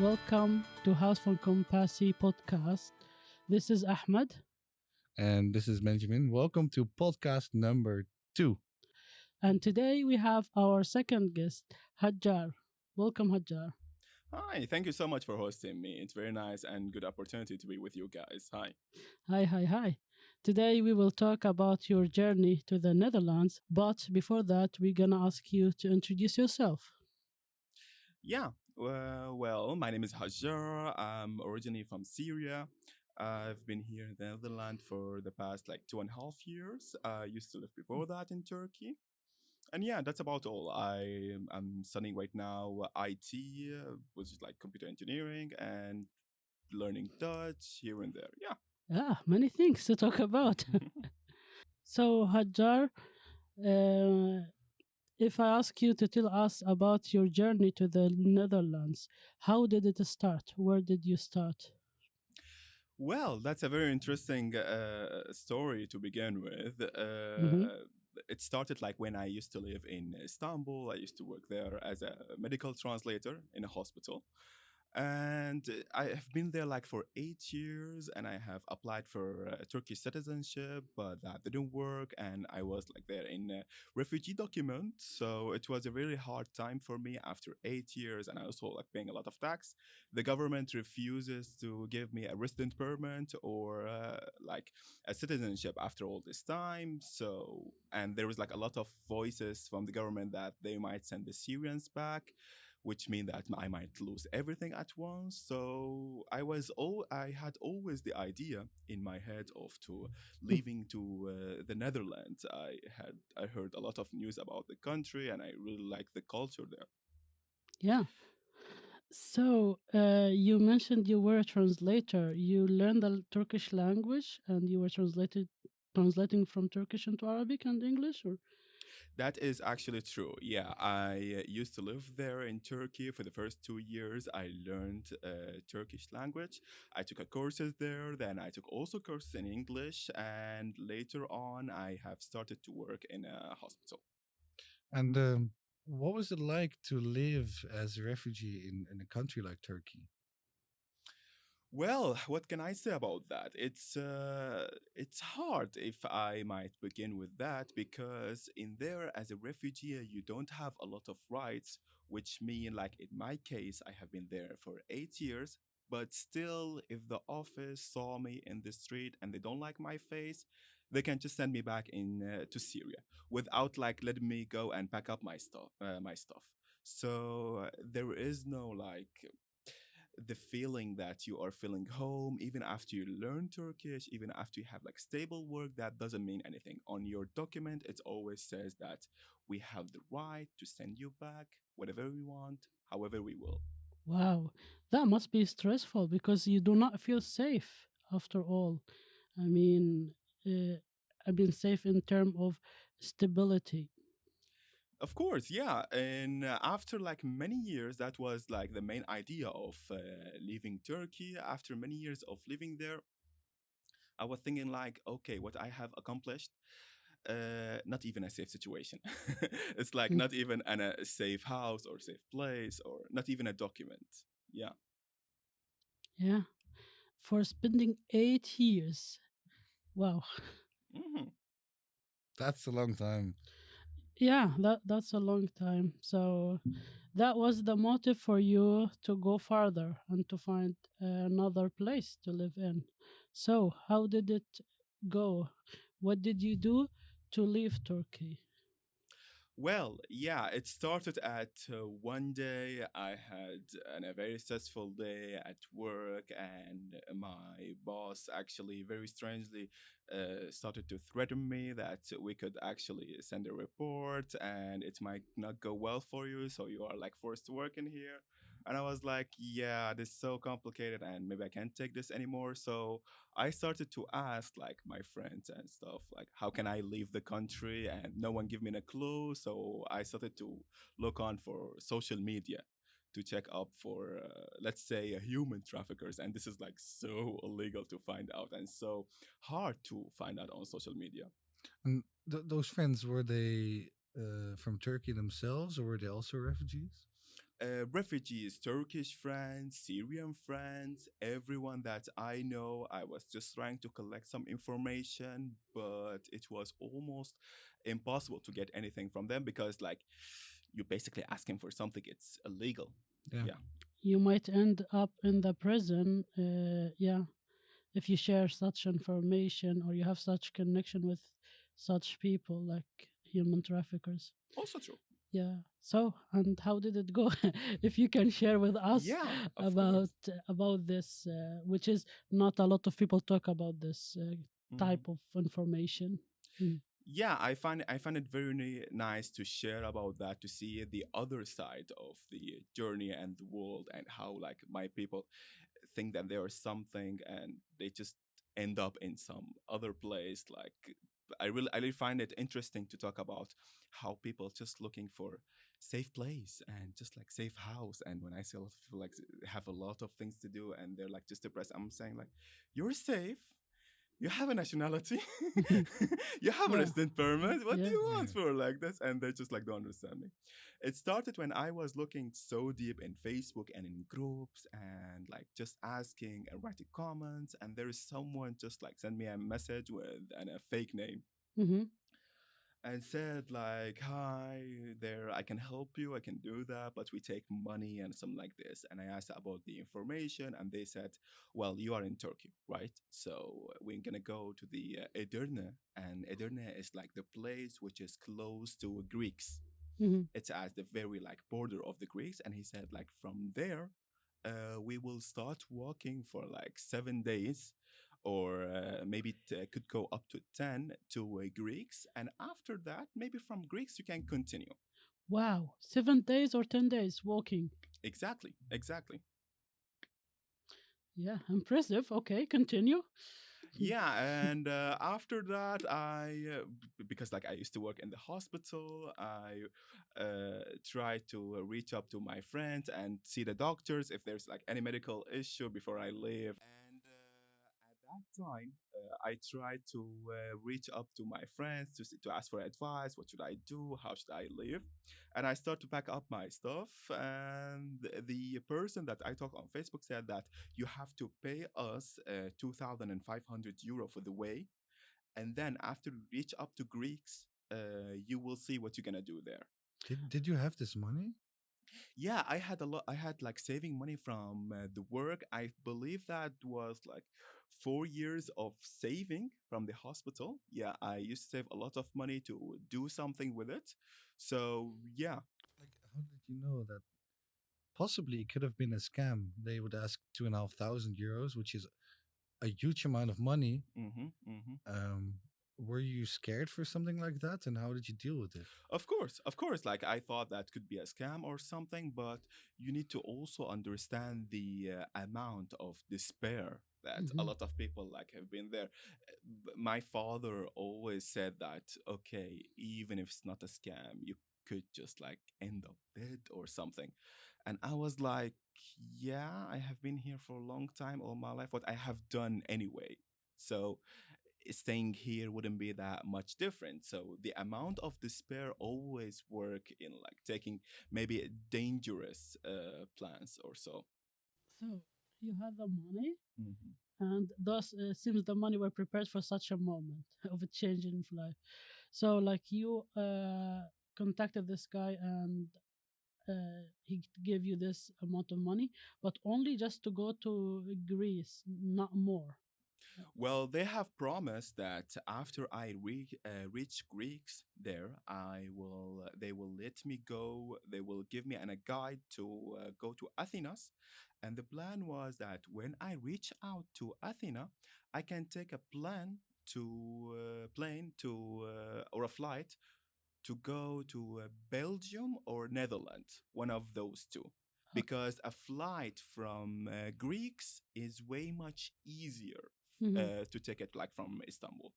Welcome to House from Compassi podcast. This is Ahmed, And this is Benjamin. Welcome to podcast number 2. and today we have our second guest, Hajjar. Welcome, Hajjar. Hi, thank you so much for hosting me. It's very nice and good opportunity to be with you guys. Hi. Hi, hi, hi. Today we will talk about your journey to the Netherlands, but before that, we're gonna ask you to introduce yourself. Yeah, my name is Hajjar. I'm originally from Syria. I've been here in the Netherlands for the past like 2.5 years. I used to live before that in Turkey. And yeah, that's about all. I'm studying right now IT, which is like computer engineering, and learning Dutch here and there. Yeah. Many things to talk about. So, Hajjar, uh, if I ask you to tell us about your journey to the Netherlands, how did it start? Where did you start? Well, that's a very interesting story to begin with. Mm-hmm. It started like when I used to live in Istanbul. I used to work there as a medical translator in a hospital. And I have been there like for 8 years, and I have applied for Turkish citizenship, but that didn't work. And I was like there in a refugee document. So it was a really hard time for me after 8 years. And I also like paying a lot of tax. The government refuses to give me a resident permit or like a citizenship after all this time. So, and there was like a lot of voices from the government that they might send the Syrians back, which mean that I might lose everything at once. So I had always the idea in my head of to leaving to the Netherlands. I heard a lot of news about the country, and I really like the culture there. Yeah. So, you mentioned you were a translator. You learned the Turkish language and you were translating from Turkish into Arabic and English, or That is actually true. Yeah, I used to live there in Turkey for the first 2 years. I learned Turkish language. I took a courses there. Then I took also courses in English, and later on, I have started to work in a hospital. And what was it like to live as a refugee in a country like Turkey? Well, what can I say about that? It's hard if I might begin with that, because in there as a refugee you don't have a lot of rights, which mean like in my case I have been there for 8 years, but still if the office saw me in the street and they don't like my face, they can just send me back in to Syria without like letting me go and pack up my stuff. So there is no like the feeling that you are feeling home even after you learn Turkish, even after you have like stable work. That doesn't mean anything on your document. It always says that we have the right to send you back whatever we want, however we will. wow, that must be stressful because you do not feel safe after all. I mean, uh, I've been safe in terms of stability. Of course, yeah. And after like many years, that was like the main idea of leaving Turkey. After many years of living there, I was thinking like, okay, what I have accomplished, not even a safe situation. It's like Mm, not even a safe house or safe place or not even a document. Yeah. yeah, for spending 8 years. Wow. Hmm. That's a long time. Yeah, that's a long time. So that was the motive for you to go farther and to find another place to live in. So how did it go? What did you do to leave Turkey? Well, yeah, it started at one day. I had a very stressful day at work, and my boss actually very strangely started to threaten me that we could actually send a report and it might not go well for you. So you are like forced to work in here. And I was like, yeah, this is so complicated and maybe I can't take this anymore. So I started to ask like my friends and stuff, like how can I leave the country? And no one give me a clue. So I started to look on for social media to check up for, let's say, human traffickers. And this is like so illegal to find out and so hard to find out on social media. And those friends, were they from Turkey themselves or were they also refugees? Refugees, Turkish friends, Syrian friends, everyone that I know. I was just trying to collect some information, but it was almost impossible to get anything from them because, like, you're basically asking for something, it's illegal. Yeah. Yeah. You might end up in the prison. Yeah, if you share such information or you have such connection with such people like human traffickers. Also true. Yeah. So, and how did it go? If you can share with us Yeah, of course. about this, which is not a lot of people talk about this Mhm. type of information. Mm. Yeah, I find it very nice to share about that, to see the other side of the journey and the world, and how like my people think that they are something and they just end up in some other place. Like, I really find it interesting to talk about how people just looking for safe place and just like safe house. And when I see a lot of people like have a lot of things to do and they're like just depressed, I'm saying like, you're safe, you have a nationality, you have a Yeah. resident permit. What do Yeah. you Yeah. want for like this? And they just like don't understand me. It started when I was looking so deep in Facebook and in groups and like just asking and writing comments. And there is someone just like sent me a message with a fake name Hmm. and said like, hi there, I can help you, I can do that, but we take money and something like this. And I asked about the information and they said, well, you are in Turkey, right? So we're gonna go to the Edirne, and Edirne is like the place which is close to Greeks. Hmm. It's at the very like border of the Greeks. And he said like, from there we will start walking for like 7 days, or maybe it could go up to 10 to Greeks. And after that, maybe from Greeks, you can continue. Wow. 7 days or 10 days walking. Exactly, exactly. Yeah. Impressive. Okay. Continue. Yeah, and after that, because like I used to work in the hospital, I tried to reach up to my friends and see the doctors if there's like any medical issue before I leave. And at that time, I tried to reach up to my friends to ask for advice. What should I do? How should I live? And I start to pack up my stuff. And the person that I talk on Facebook said that you have to pay us 2,500 euro for the way. And then after you reach up to Greeks, you will see what you're going to do there. Did you have this money? Yeah, I had a lot. I had like saving money from the work. I believe that was like 4 years of saving from the hospital. Yeah, I used to save a lot of money to do something with it. So yeah. Like, how did you know that possibly it could have been a scam? They would ask 2,500 euros, which is a huge amount of money. Mm-hmm, mm-hmm. Um, were you scared for something like that, and how did you deal with it? Of course, of course. Like I thought that could be a scam or something, but you need to also understand the amount of despair that a Hmm. lot of people like have been there. My father always said that, okay, even if it's not a scam, you could just like end up dead or something. And I was like, yeah, I have been here for a long time, all my life. What I have done anyway. So staying here wouldn't be that much different. So the amount of despair always work in like taking maybe dangerous plans or so. So you had the money, Mhm. and thus seems the money were prepared for such a moment of a change in life. So, like you contacted this guy, and he gave you this amount of money, but only just to go to Greece, not more. Well, they have promised that after I reach Greeks there, I will. They will let me go. They will give me a guide to go to Athens, and the plan was that when I reach out to Athena, I can take a plane to or a flight to go to Belgium or Netherlands, one of those two. Okay. Because a flight from Greeks is way much easier Hmm. to take it like from Istanbul.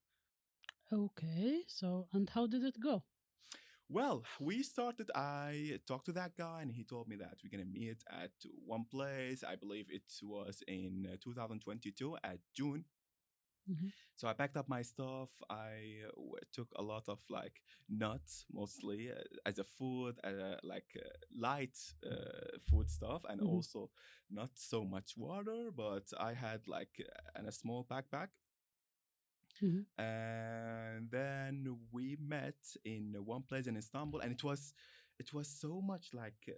Okay. So, and how did it go? Well, we started. I talked to that guy, and he told me that we're gonna meet at one place. I believe it was in 2022 at June. Mhm. So I packed up my stuff. Took a lot of like nuts, mostly as a food, light food stuff, and Mhm. also not so much water. But I had like a small backpack, Mhm. and then we met in one place in Istanbul, and it was so much like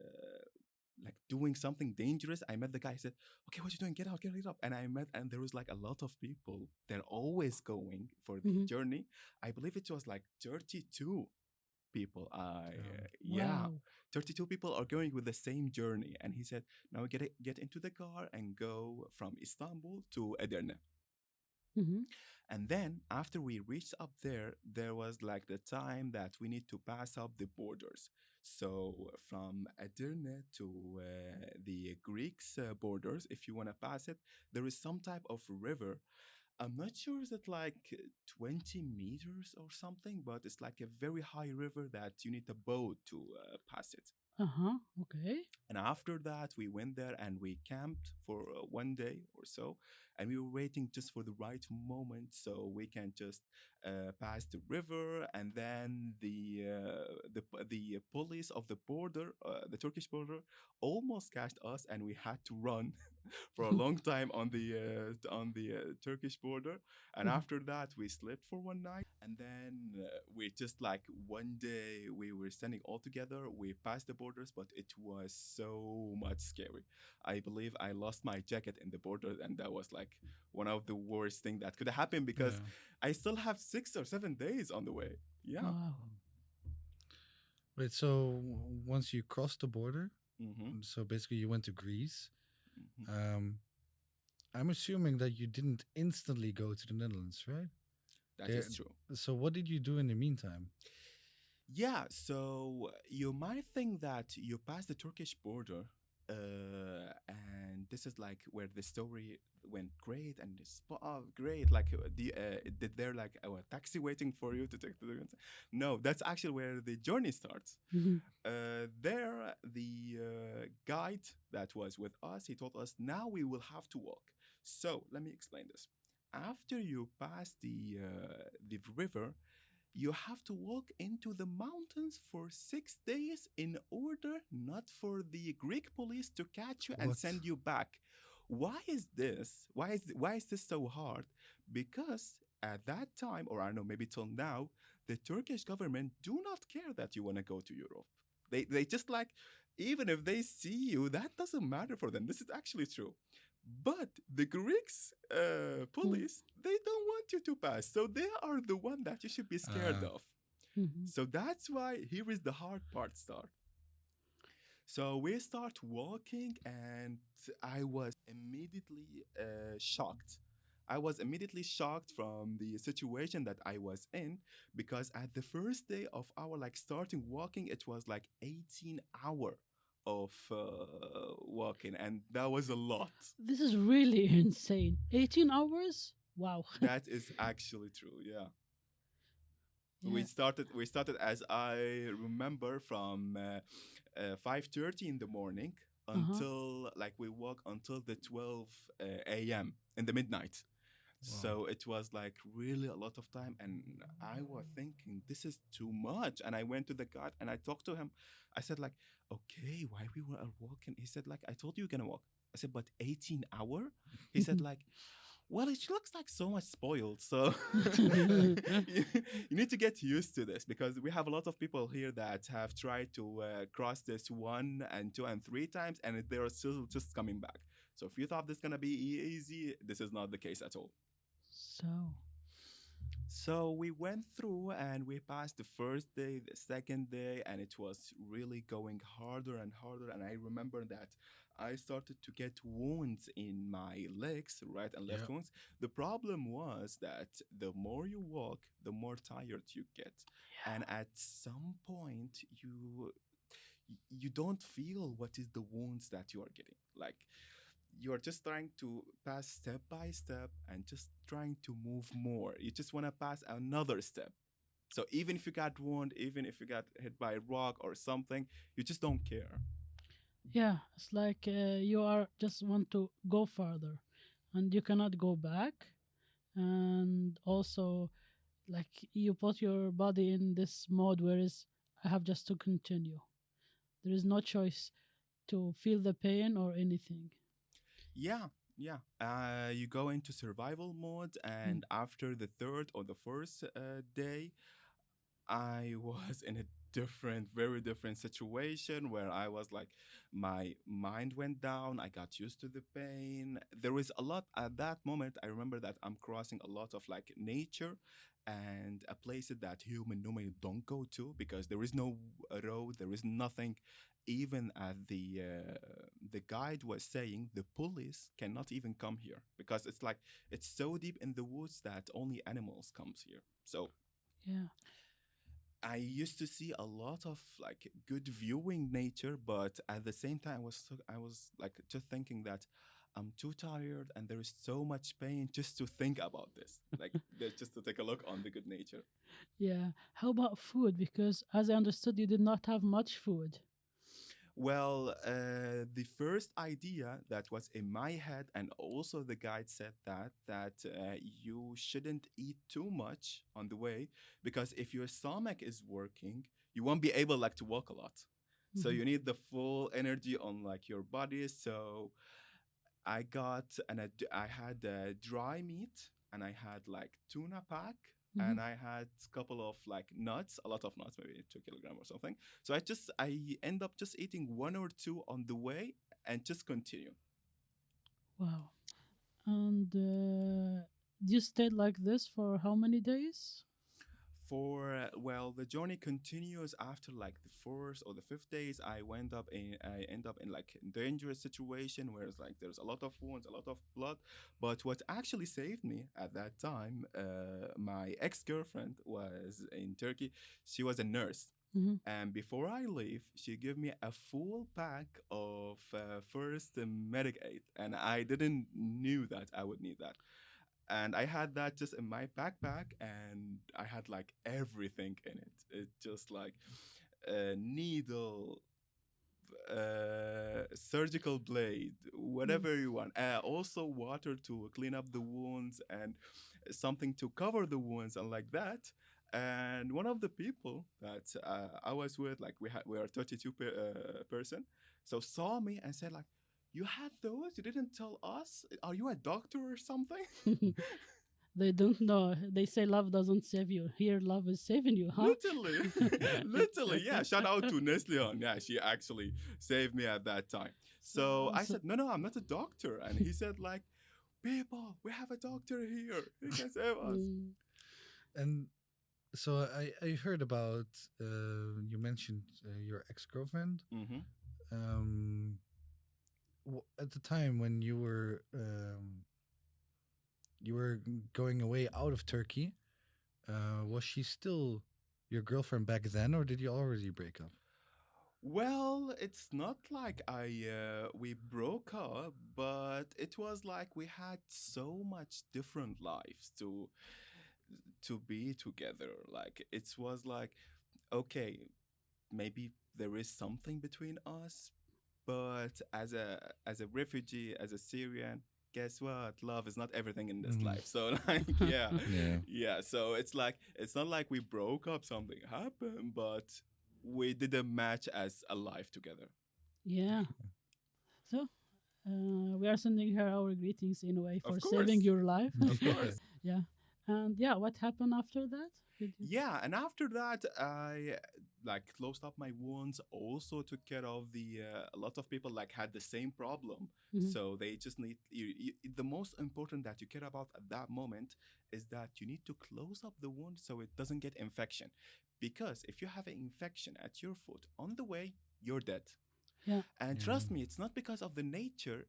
doing something dangerous. I met the guy. He said, "Okay, what you doing? Get out, get up!" And I met, and there was like a lot of people. They're always going for the Mhm. journey. I believe it was like 32 people. Damn. Yeah, Wow. 32 people are going with the same journey. And he said, "Now get into the car and go from Istanbul to Edirne." Mhm. And then after we reached up there, there was like the time that we need to pass up the borders. So from Edirne to the Greeks borders, if you want to pass it, there is some type of river. I'm not sure is it like 20 meters or something, but it's like a very high river that you need a boat to pass it. Uh-huh. Okay. And after that, we went there and we camped for 1 day or so. And we were waiting just for the right moment so we can just pass the river. And then the police of the border, the Turkish border, almost catched us, and we had to run for a long time on the Turkish border. And Mhm. after that, we slept for one night, and then we just like one day we were standing all together. We passed the borders, but it was so much scary. I believe I lost my jacket in the border, and that was like one of the worst thing that could happen because Yeah. I still have 6 or 7 days on the way. Yeah. Wow. Wait, so once you crossed the border, Mm-hmm. so basically you went to Greece. Mm-hmm. Um, I'm assuming that you didn't instantly go to the Netherlands, right? That There, is true. so what did you do in the meantime? Yeah, so you might think that you pass the Turkish border, and this is like where the story went great and it's great. Like did there like a taxi waiting for you to take to the? No, that's actually where the journey starts. Mhm. There, the guide that was with us, he told us now we will have to walk. So let me explain this. After you pass the river, you have to walk into the mountains for 6 days in order not for the Greek police to catch you and What? send you back. Why is this? Why is this so hard? Because at that time, or I don't know, maybe till now, the Turkish government do not care that you want to go to Europe. They just like, even if they see you, that doesn't matter for them. This is actually true. But the Greeks Mhm. police, they don't want you to pass. So they are the one that you should be scared Uh, of. Mhm. So that's why here is the hard part start. So we start walking, and I was immediately shocked. I was immediately shocked from the situation that I was in because at the first day of our like starting walking, it was like 18 hour of walking, and that was a lot. This is really insane. 18 hours? Wow. That is actually true. Yeah. we Yeah. started we started as I remember from 5:30 in the morning Uh-huh. until like we walk until the 12 a.m. in the midnight. wow. So it was like really a lot of time, and I was thinking this is too much. And I went to the guard and I talked to him. I said like, okay, why we were walking? He said like, I told you you're gonna walk. I said, but 18 hour? He said like, well, it looks like so much spoiled. So you need to get used to this because we have a lot of people here that have tried to cross this 1 and 2 and 3 times, and they're still just coming back. So if you thought this is gonna be easy, this is not the case at all. So, So we went through and we passed the first day, the second day, and it was really going harder and harder. And I remember that I started to get wounds in my legs, right and Yeah. left wounds. The problem was that the more you walk, the more tired you get. And yeah. at some point, you don't feel what is the wounds that you are getting. Like you're just trying to pass step by step and just trying to move more. You just want to pass another step. So even if you got wounded, even if you got hit by a rock or something, you just don't care. Yeah, it's like you are just want to go further and you cannot go back. and also like you put your body in this mode where is I have just to continue. There is no choice to feel the pain or anything. Yeah, yeah. You go into survival mode, Mm. and after the third or the fourth day, I was in a different, very different situation where I was like, my mind went down. I got used to the pain. There was a lot at that moment. I remember that I'm crossing a lot of like nature and a places that human normally don't go to because there is no road, there is nothing. Even the guide was saying, the police cannot even come here because it's like it's so deep in the woods that only animals comes here. So Yeah, I used to see a lot of like good viewing nature, but at the same time, I was like just thinking that I'm too tired and there is so much pain just to think about this, like just to take a look on the good nature. yeah. How about food? Because as I understood, you did not have much food. Well, the first idea that was in my head, and also the guide said that you shouldn't eat too much on the way because if your stomach is working, you won't be able like to walk a lot. So Hmm. you need the full energy on like your body. So I had dry meat and I had like tuna pack Hmm. and I had a couple of like nuts, a lot of nuts, maybe 2 kilogram or something. So I end up just eating one or two on the way and just continue. Wow. And you stayed like this for how many days? For well, the journey continues after like the fourth or the fifth days. I end up in like a dangerous situation where it's like there's a lot of wounds, a lot of blood. But what actually saved me at that time, my ex girlfriend was in Turkey. She was a nurse. Hmm. And before I leave, she gave me a full pack of first medic aid, and I didn't knew that I would need that. And I had that just in my backpack, and I had like everything in it. It just like a needle, surgical blade, Mm. whatever you want. Also, water to clean up the wounds and something to cover the wounds and like that. And one of the people that I was with, like we are 32 person, so saw me and said like, "You had those? You didn't tell us? Are you a doctor or something?" They don't know. They say love doesn't save you. Here, love is saving you, huh? Literally, literally, yeah. Shout out to Nesleon. Yeah, she actually saved me at that time. so, So I so said, no, no, I'm not a doctor. And he said, like, people, we have a doctor here. He can save us. mm, And so I heard about you mentioned your ex girlfriend. Mm-hmm. Um, at the time when you were going away out of Turkey, was she still your girlfriend back then, or did you already break up? Well, it's not like we broke up, but it was like we had so much different lives to be together. Like it was like, okay, maybe there is something between us, but as a refugee, as a Syrian, guess what? Love is not everything in this Hmm. life. So like, yeah, Yeah. yeah. So it's like it's not like we broke up, something happened, but we didn't match as a life together. yeah. So we are sending her our greetings in a way for Of saving course, your life. of course. Yeah. And yeah, what happened after that? Did you? Yeah, and after that, I like closed up my wounds. Also took care of the a lot of people like had the same problem, Mhm. so they just need the most important that you care about at that moment is that you need to close up the wound so it doesn't get infection, because if you have an infection at your foot on the way, you're dead. Yeah. And Yeah. trust me, it's not because of the nature.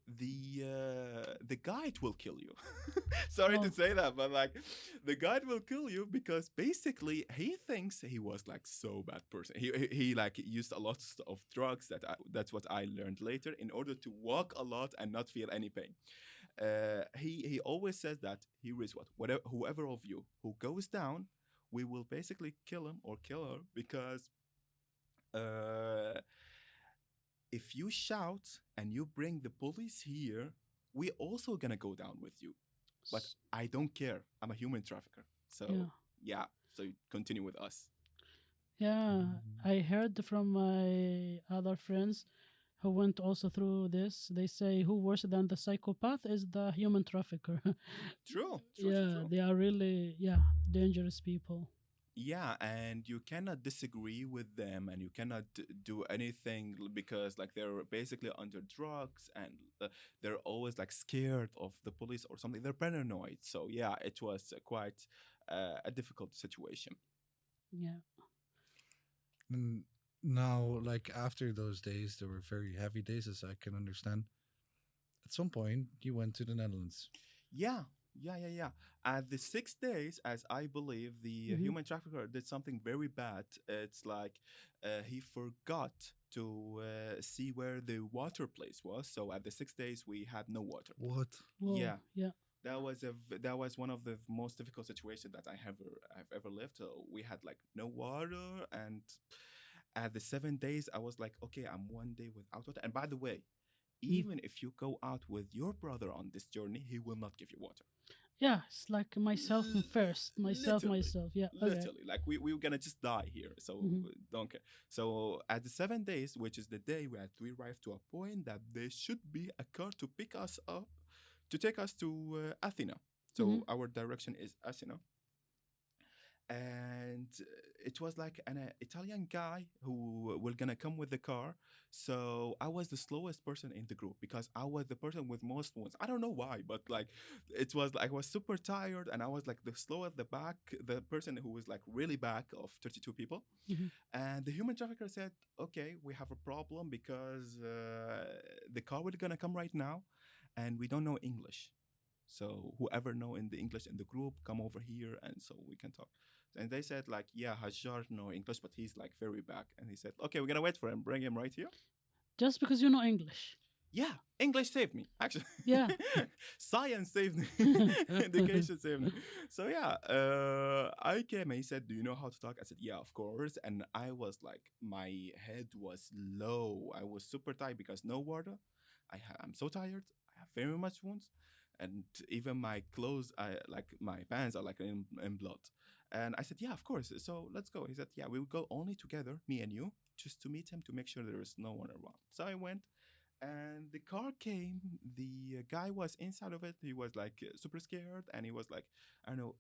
The guide will kill you. Sorry to Oh. say that, but like the guide will kill you because basically he thinks he was like so bad person. He like used a lot of drugs that's what I learned later in order to walk a lot and not feel any pain. He always says that here is whatever whoever of you who goes down, we will basically kill him or kill her because uh if you shout and you bring the police here, we also gonna go down with you. but I don't care. I'm a human trafficker. Yeah. So yeah, so continue with us. Yeah, Mm. I heard from my other friends who went also through this. They say who worse than the psychopath is the human trafficker. True, true, true, Yeah, true. they are really dangerous people. Yeah, and you cannot disagree with them, and you cannot do anything because like they're basically under drugs, and they're always like scared of the police or something. They're paranoid. So yeah, it was quite a difficult situation. Yeah. And now, like after those days, there were very heavy days, as I can understand. At some point, you went to the Netherlands. Yeah, yeah. At the 6 days, as I believe, the Hmm. human trafficker did something very bad. It's like he forgot to see where the water place was. So at the 6 days, we had no water. What? Whoa. Yeah, Yeah. that was one of the most difficult situations that I've ever lived. So we had like no water, and at the 7 days, I was like, okay, I'm one day without water. And by the way, Mm. even if you go out with your brother on this journey, he will not give you water. Yeah, it's like myself first. Literally, Myself. Yeah. Okay. literally, like we were gonna just die here, so Hmm. don't care. So at the 7 days, which is the day we arrived to a point that there should be a car to pick us up to take us to Athena. Hmm. So our direction is Athena, and it was like an Italian guy who were gonna come with the car. So I was the slowest person in the group because I was the person with most wounds. I don't know why, but like it was like I was super tired and I was like the slow at the back, the person who was like really back of 32 people. Hmm. And the human trafficker said, "Okay, we have a problem because the car will gonna come right now, and we don't know English." So whoever know in the English in the group, come over here and so we can talk. And they said like, yeah, Hajjar know English, but he's like very back. And he said, okay, we're gonna wait for him. Bring him right here. Just because you know English. Yeah, English saved me. Actually, Yeah. science saved me. Education saved me. So yeah, I came and he said, "Do you know how to talk?" I said, "Yeah, of course." And I was like, my head was low. I was super tired because no water. I'm so tired. I have very much wounds, and even my clothes, I like my pants are like in blood. And I said, "Yeah, of course." So let's go. He said, "Yeah, we will go only together, me and you, just to meet him to make sure there is no one around." So I went and the car came. The guy was inside of it. He was like super scared, and he was like, I don't know,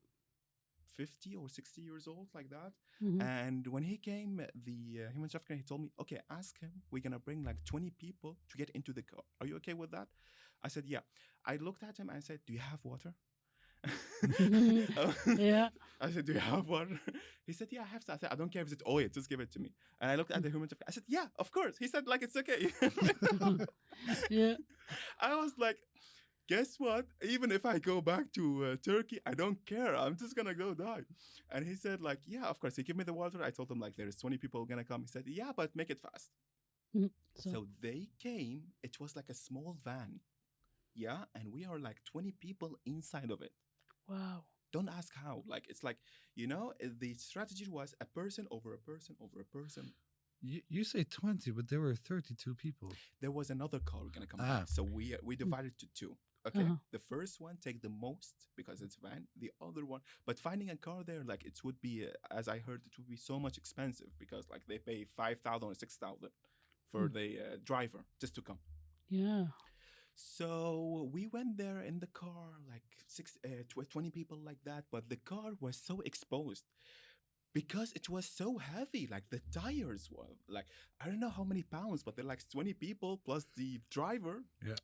50 or 60 years old, like that. Hmm. And when he came, the human trafficker, he told me, okay, ask him. We're gonna bring like 20 people to get into the car. Are you okay with that? I said, yeah. I looked at him and I said, do you have water? Yeah. I said, "Do you have water?" He said, "Yeah, I have some." I said, "I don't care if it's oil, just give it to me." And I looked at the human trafficker. I said, "Yeah, of course." He said, "Like it's okay." Yeah. I was like, "Guess what? Even if I go back to Turkey, I don't care. I'm just gonna go die." And he said, "Like, yeah, of course." He gave me the water. I told him like, "There is 20 people gonna come." He said, "Yeah, but make it fast." Mhm. So, So they came. It was like a small van, yeah, and we are like 20 people inside of it. wow. Don't ask how. Like it's like the strategy was a person over a person over a person. You say 20, but there were 32 people. There was another car gonna come by, Ah, so we Mm. divided to two. Okay, Uh-huh. the first one take the most because it's van. The other one, but finding a car there, like it would be, as I heard, it would be so much expensive because like they pay 5,000 or 6,000 for Mm. the driver just to come. Yeah. So we went there in the car, like 20 people like that, but the car was so exposed because it was so heavy. Like the tires were like, I don't know how many pounds, but they're like 20 people plus the driver. yeah.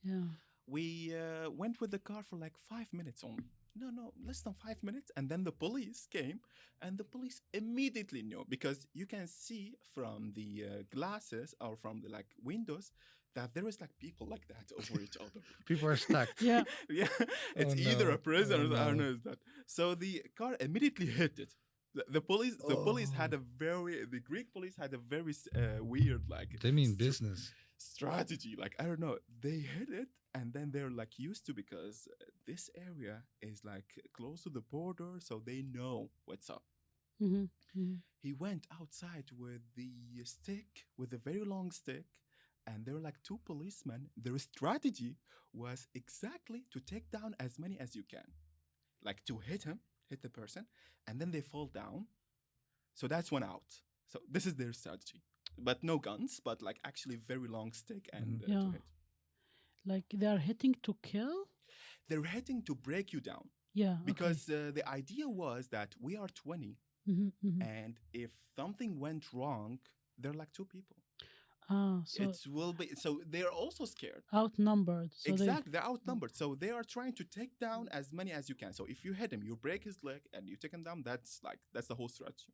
Yeah. We went with the car for like 5 minutes only. No, no, less than 5 minutes. And then the police came, and the police immediately knew because you can see from the glasses or from the like windows that there is like people like that over each other. People are stacked. Yeah. Yeah, Oh it's either a no. prison Oh or I don't no. know is that. So the car immediately hit it. The police had Oh, a very the Greek police had a very weird like they mean business. strategy. Like I don't know, they hit it and then they're like used to because this area is like close to the border, so they know what's up. Hmm. Hmm. He went outside with the stick, with a very long stick, and there were like two policemen. Their strategy was exactly to take down as many as you can, like to hit the person, and then they fall down. So that's one out. So this is their strategy, but no guns, but like actually very long stick Mhm. and to Yeah. hit. Like they are hitting to kill? They're hitting to break you down Yeah, okay. because the idea was that we are 20, Mm-hmm. and if something went wrong, they're like two people. Ah, so It will be so they're also scared. outnumbered. So they. Exactly, they're outnumbered. So they are trying to take down as many as you can. So if you hit him, you break his leg and you take him down, that's the whole strategy.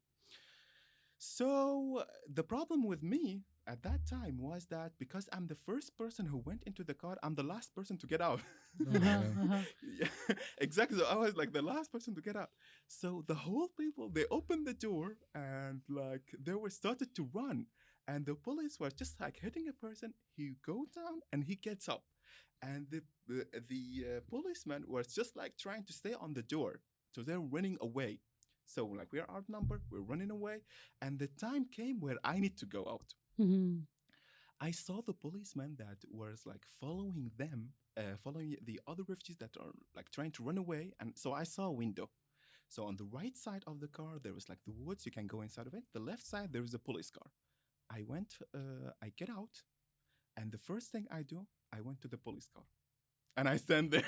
So the problem with me at that time was that because I'm the first person who went into the car, I'm the last person to get out. Oh Uh-huh, yeah. uh-huh. Yeah, exactly. So I was like the last person to get out. So the whole people they opened the door and like they were started to run, and the police were just like hitting a person. He go down and he gets up, and the policeman was just like trying to stay on the door. So they're running away. So like we are outnumbered, we're running away, and the time came where I need to go out. Mm-hmm. I saw the policeman that was like following them, following the other refugees that are like trying to run away. And so I saw a window. So on the right side of the car, there was like the woods, you can go inside of it. The left side, there is a police car. I get out, and the first thing I do, I went to the police car and I stand there.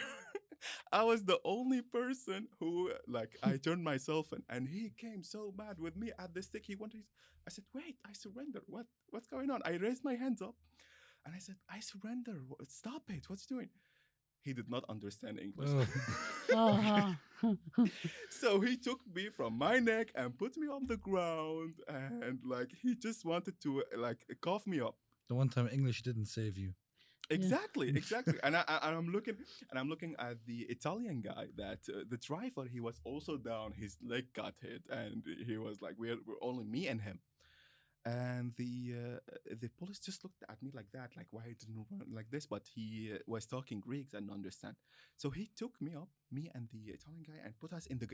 I was the only person who, like, I turned myself in, and he came so mad with me at the stick. He wanted. I said, "Wait, I surrender. What's going on?" I raised my hands up, and I said, "I surrender. Stop it. What's he doing?" He did not understand English, Oh. Uh-huh. so he took me from my neck and put me on the ground, and like he just wanted to like cough me up. The one time English didn't save you. Yeah. Exactly, exactly. And I'm looking at the Italian guy that the driver. He was also down. His leg got hit, and he was like, "We're only me and him." And the police just looked at me like that, like why I didn't run like this. But he was talking Greek and understand. So he took me up, me and the Italian guy, and put us in the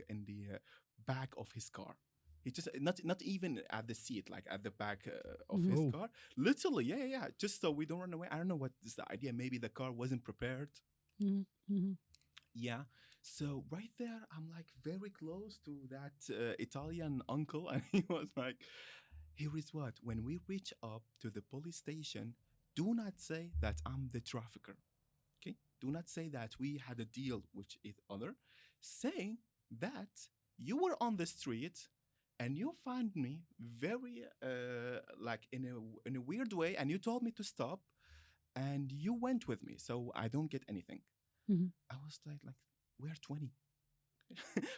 back of his car. He just not even at the seat, like at the back of Mhm. his Oh. car. Literally, yeah, yeah, yeah. Just so we don't run away. I don't know what is the idea. Maybe the car wasn't prepared. Mhm. Mhm. Yeah. So right there, I'm like very close to that Italian uncle, and he was like, "Here is what: when we reach up to the police station, do not say that I'm the trafficker. Okay? Do not say that we had a deal with each other. Say that you were on the street." And you find me very like in a weird way, and you told me to stop, and you went with me, so I don't get anything. Mhm. I was like we're 20.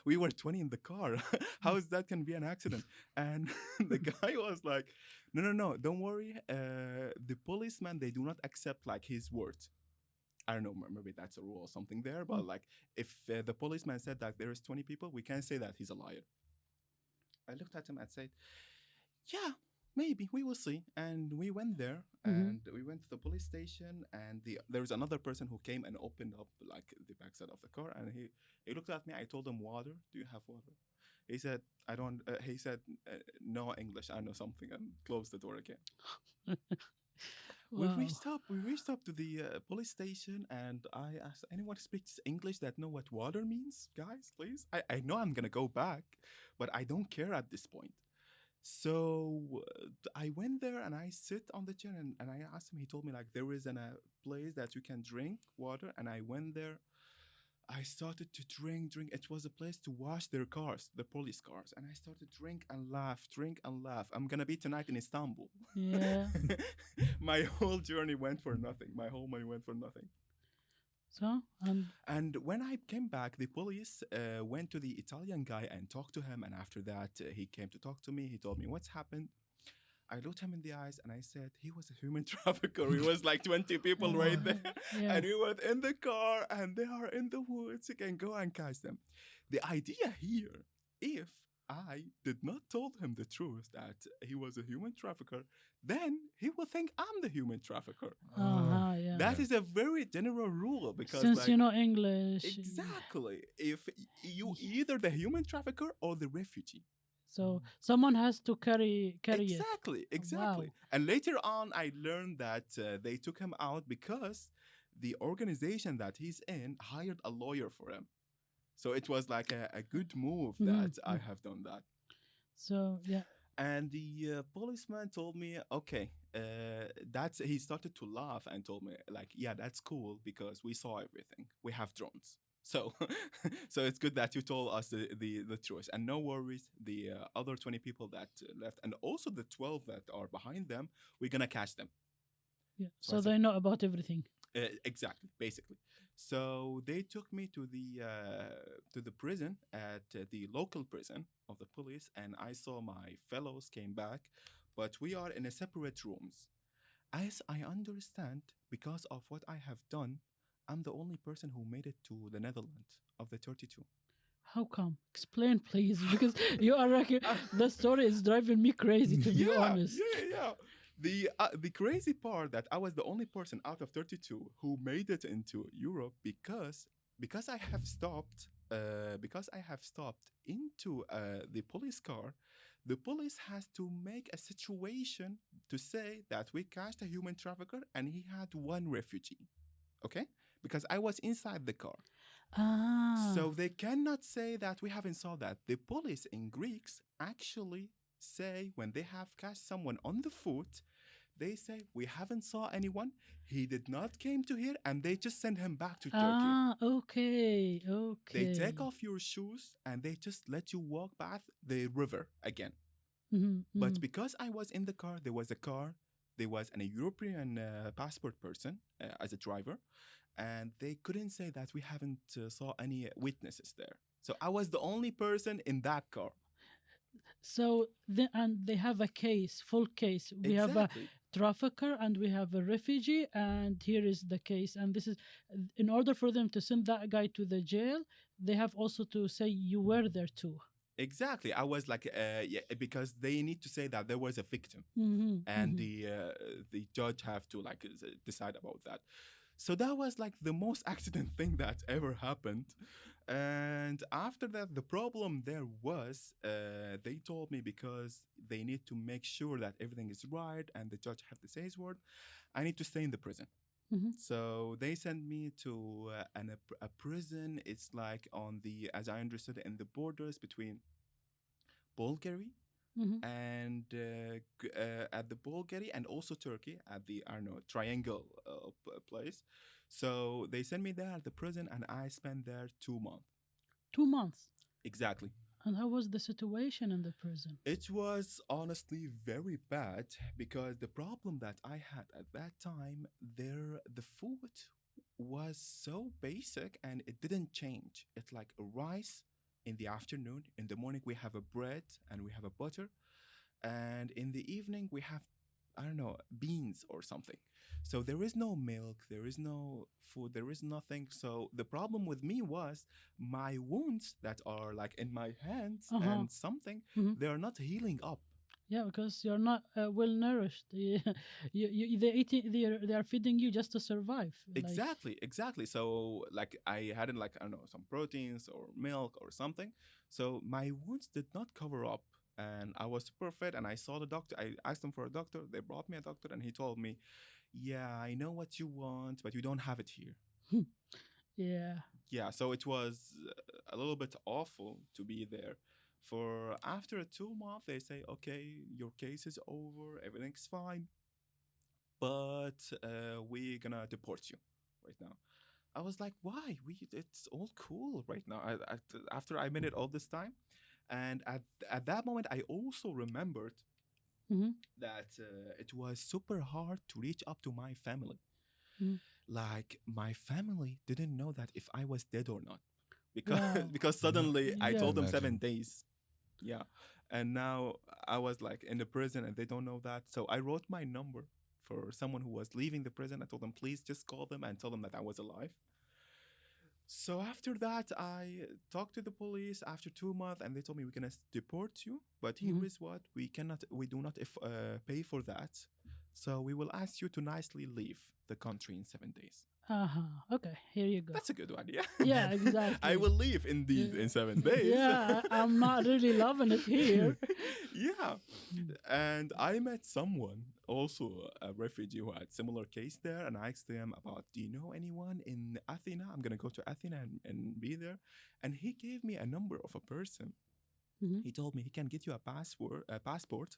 We were 20 in the car. How is that can be an accident? And the guy was like, no, no, no, don't worry. The policeman, they do not accept like his words. I don't know, maybe that's a rule or something there, Mm. but like if the policeman said that there is 20 people, we can't say that he's a liar. I looked at him and said, yeah, maybe we will see. And we went there, Mhm. and we went to the police station, and there was another person who came and opened up like the backside of the car, and he looked at me. I told him, water. Do you have water? He said, I don't. He said, no English. I know something, and closed the door again. We Wow. reached up. We reached up to the police station, and I asked, anyone speaks English that know what water means, guys, please. I know I'm gonna go back, but I don't care at this point. So I went there and I sit on the chair, and I asked him. He told me like there is a place that you can drink water, and I went there. I started to drink. It was a place to wash their cars, the police cars, and I started drink and laugh, drink and laugh. I'm gonna be tonight in Istanbul. Yeah. My whole journey went for nothing. My whole money went for nothing. So and And when I came back, the police went to the Italian guy and talked to him. And after that, he came to talk to me. He told me what's happened. I looked him in the eyes and I said, he was a human trafficker. He was like 20 people right there. yeah. And we were in the car and they are in the woods. You can go and catch them. The idea here, if I did not told him the truth that he was a human trafficker, then he will think I'm the human trafficker. Uh-huh, yeah. That is a very general rule because Since like you know English. exactly. If you either the human trafficker or the refugee. So someone has to carry it. Exactly, exactly. Wow. And later on, I learned that they took him out because the organization that he's in hired a lawyer for him. So it was like a good move that I Mm-hmm. have done that. So yeah. And the policeman told me, okay, that's, he started to laugh and told me, like, yeah, that's cool because we saw everything. We have drones. So, so it's good that you told us the truth. And no worries, the other 20 people that left, and also the 12 that are behind them, we're going to catch them. Yeah. So I So said, they know about everything. exactly, basically. So they took me to the prison at the local prison of the police, and I saw my fellows came back, but we are in a separate rooms. As I understand, because of what I have done, I'm the only person who made it to the Netherlands of the 32. How come? Explain, please, because you are like the story is driving me crazy. To be Yeah, honest. yeah, yeah. The crazy part that I was the only person out of 32 who made it into Europe because I have stopped into the police car. The police has to make a situation to say that we catched a human trafficker and he had one refugee. Okay, because I was inside the car. Ah. So they cannot say that we haven't saw that. The police in Greeks actually say when they have catch someone on the foot, they say we haven't saw anyone. He did not came to here, and they just send him back to Turkey. Ah. Okay. They take Okay. off your shoes and they just let you walk past the river again. Mm-hmm. But Mm-hmm. because I was in the car, there was an European passport person as a driver, and they couldn't say that we haven't saw any witnesses there. So I was the only person in that car. So and they have a case, full case. We have a Exactly. trafficker and we have a refugee, and here is the case. And this is in order for them to send that guy to the jail, they have also to say you were there too. Exactly. I was like, yeah, because they need to say that there was a victim, Mm-hmm. and Mm-hmm. the judge have to like decide about that. So that was like the most accident thing that ever happened. And after that, the problem there was they told me because they need to make sure that everything is right and the judge have to say his word, I need to stay in the prison. Mm-hmm. So they sent me to a prison. It's like on the, as I understood it, in the borders between Bulgaria Mm-hmm. and at the Bulgaria and also Turkey at the, I don't know, triangle place. So they sent me there at the prison, and I spent there 2 months. 2 months. Exactly. And how was the situation in the prison? It was honestly very bad because the problem that I had at that time there, the food was so basic and it didn't change. It's like a rice in the afternoon. In the morning we have a bread and we have a butter, and in the evening we have, I don't know, beans or something. So there is no milk, there is no food, there is nothing. So the problem with me was my wounds that are like in my hands Uh-huh. and something, Mm-hmm. they are not healing up. Yeah, because you're not well nourished. They're eating. They are feeding you just to survive. Like. Exactly, exactly. So like I hadn't, like, I don't know, some proteins or milk or something. So my wounds did not cover up, and I was super fit. And I saw the doctor. I asked them for a doctor. They brought me a doctor, and he told me, "Yeah, I know what you want, but you don't have it here." Yeah. Yeah, so it was a little bit awful to be there. For after 2 months, they say, "Okay, your case is over. Everything's fine, but we're gonna deport you right now." I was like, why? It's all cool right now. After I made it all this time, and at that moment, I also remembered Mm-hmm. that it was super hard to reach up to my family. Mm-hmm. Like my family didn't know that if I was dead or not, because Wow. because Yeah, suddenly I I can Yeah. told them seven imagine. days. Yeah, and now I was like in the prison, and they don't know that. So I wrote my number for someone who was leaving the prison. I told them, please just call them and tell them that I was alive. So after that, I talked to the police after 2 months, and they told me we're gonna deport you. But Mm-hmm. here is what we do not pay for that. So we will ask you to nicely leave the country in 7 days. Okay, here you go. That's a good one. Yeah. Yeah, I exactly. will leave indeed in 7 days. Yeah, I'm not really loving it here. Yeah. Mm. And I met someone, also a refugee who had similar case there, and I asked him about, do you know anyone in Athena? I'm gonna go to Athena and be there. And he gave me a number of a person. Mhm, He told me he can get you a passport,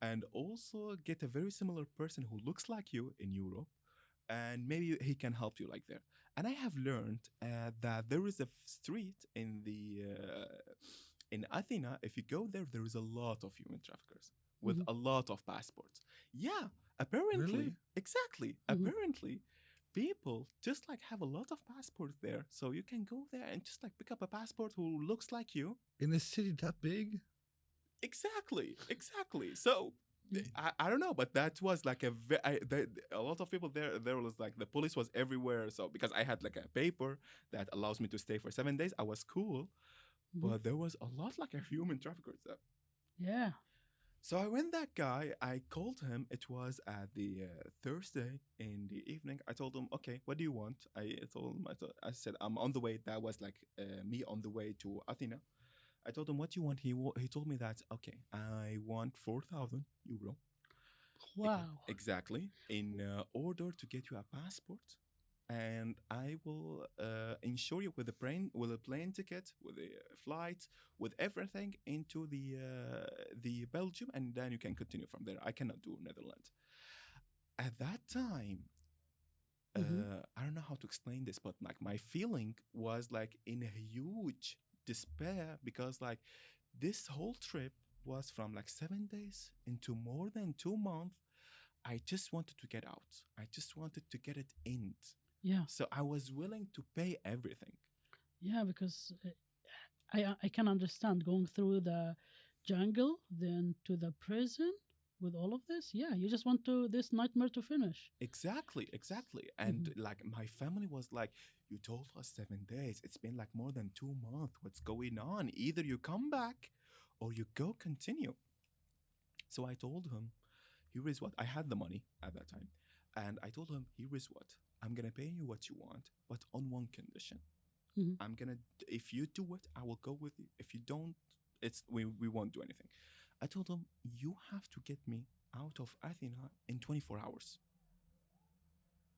and also get a very similar person who looks like you in Europe, and maybe he can help you like there. And I have learned that there is a street in Athena. If you go there, there is a lot of human traffickers with mhm, a lot of passports. Yeah, Really? apparently, exactly. mhm. Apparently, people just like have a lot of passports there, so you can go there and just like pick up a passport who looks like you. In a city that big? Exactly, exactly. So Yeah. I don't know, but that was like a lot of people there. There was like the police was everywhere. So because I had like a paper that allows me to stay for 7 days, I was cool. Mhm. But there was a lot like a human traffickers there. Yeah. So I went that guy. I called him. It was at the Thursday in the evening. I told him, okay, what do you want? I told him. I said I'm on the way. That was like me on the way to Athena. I told him what do you want. He told me that okay, I want 4,000 euro. Wow. Exactly, in order to get you a passport, and I will insure you with a plane ticket, with a flight, with everything into the Belgium, and then you can continue from there. I cannot do Netherlands at that time. Mhm. I don't know how to explain this, but like my feeling was like in a huge despair because like this whole trip was from like 7 days into more than 2 months. I just wanted to get out. I just wanted to get it in. Yeah. So I was willing to pay everything. Yeah, because I can understand going through the jungle, then to the prison with all of this. Yeah, you just want to this nightmare to finish. Exactly, exactly. Mhm, And like my family was like, you told us 7 days. It's been like more than 2 months. What's going on? Either you come back or you go continue. So I told him, here is what I had the money at that time. And I told him, here is what I'm gonna pay you what you want, but on one condition. mhm, I'm gonna if you do it, I will go with you. If you don't, we won't do anything. I told him, you have to get me out of Athena in 24 hours.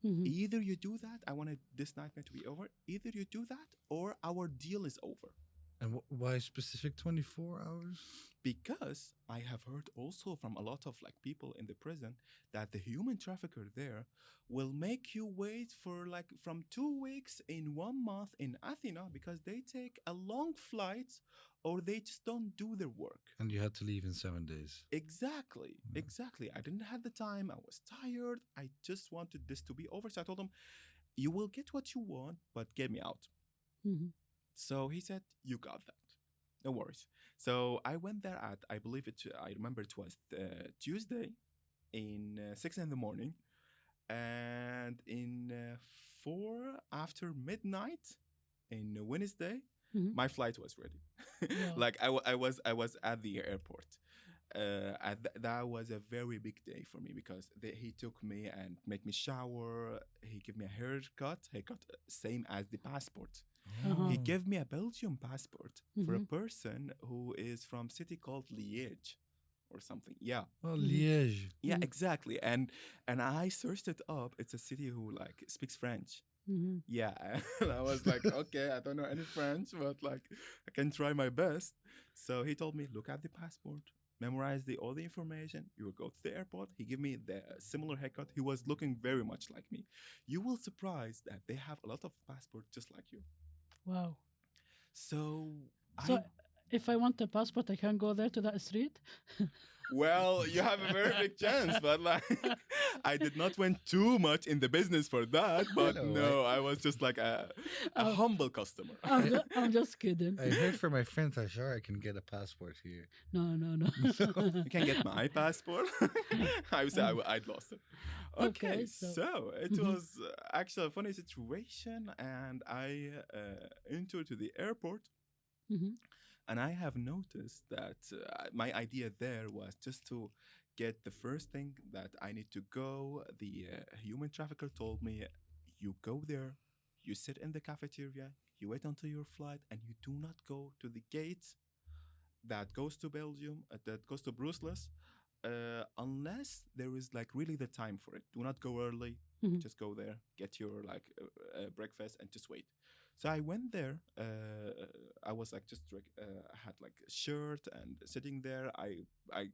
mhm. Either you do that, I wanted this nightmare to be over. Either you do that, or our deal is over. And why specific 24 hours? Because I have heard also from a lot of like people in the prison that the human trafficker there will make you wait for like from 2 weeks in 1 month in Athena because they take a long flight or they just don't do their work. And you had to leave in 7 days. Exactly, Yeah. exactly. I didn't have the time. I was tired. I just wanted this to be over. So I told him, you will get what you want, but get me out. Mhm. So he said, you got that. No worries. So I went there at, I believe it, I remember it was Tuesday in 6 in the morning. And in 4 after midnight in Wednesday, Mhm. my flight was ready. Wow. Like I was at the airport. That was a very big day for me because he took me and make me shower. He gave me a haircut, same as the passport. Uh-huh. He Oh. gave me a Belgium passport for a Mhm, person who is from city called Liège or something. Yeah. Oh, mhm, Liège. Yeah, mhm, exactly. And I searched it up. It's a city who like speaks French. mhm. Yeah. And I was like, okay, I don't know any French, but like I can try my best. So he told me, look at the passport, memorize all the information. You will go to the airport. He gave me the similar haircut. He was looking very much like me. You will surprise that they have a lot of passport just like you. Wow. So So I if I want a passport, I can go there to that street. well, you have a very big chance, but like I did not went too much in the business for that, but Hello, no, I was just like a Oh, humble customer. I'm just kidding. I heard from my friend Hajjar I can get a passport here. No, no, no. So, You can get my passport. I would say Um, I'd lost it. Okay, okay, so. so it Mhm, was actually a funny situation, and I entered to the airport. mhm, And I have noticed that my idea there was just to get the first thing that I need to go. The human trafficker told me, You go there, you sit in the cafeteria, you wait until your flight, and you do not go to the gate that goes to Belgium, that goes to Brussels, unless there is like really the time for it. Do not go early. Mhm. Just go there, get your like breakfast, and just wait. So I went there. I was like just I had like a shirt and sitting there. I